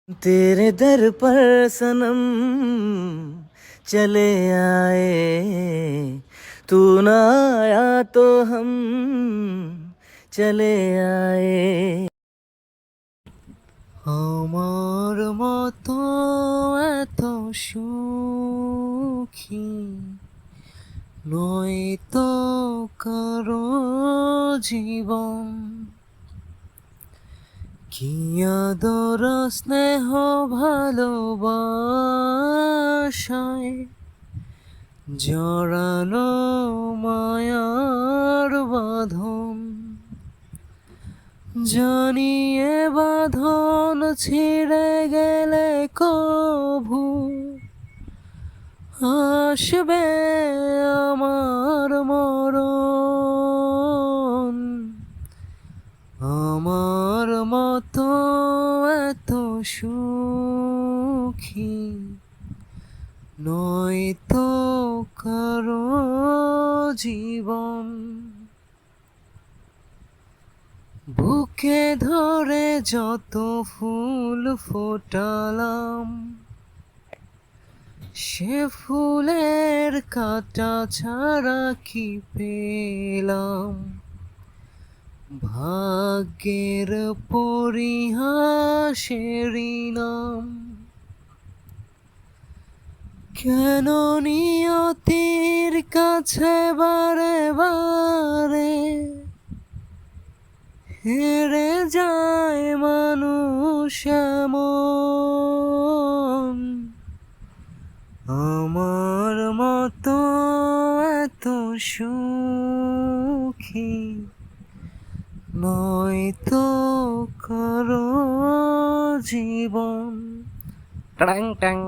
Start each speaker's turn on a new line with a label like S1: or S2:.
S1: तेरे दर पर सनम चले आए, तू ना आया तो हम चले आए। আমার মতো এত সুখী নয় তো কারো জীবন, কি আদর স্নেহ ভালোবাসায় জড়ানো মায়ার বাঁধন, জানিয়ে বাঁধন ছিঁড়ে গেলে কভু আসবে আমার মরণ। আমার মতো এত সুখী নয় তো কারো জীবন, বুকে ধরে যত ফুল ফোটালাম সে ফুলের কাঁটা ছাড়া কি পেলাম, ভাগ্যের পরিহাসেরই নাম। কেন নিয়তির কাছে বারে বারে হেরে যায় মানুষ এমন, আমার মতো এত সুখী নয় তো কারো জীবন। ট্যাং ট্যাং।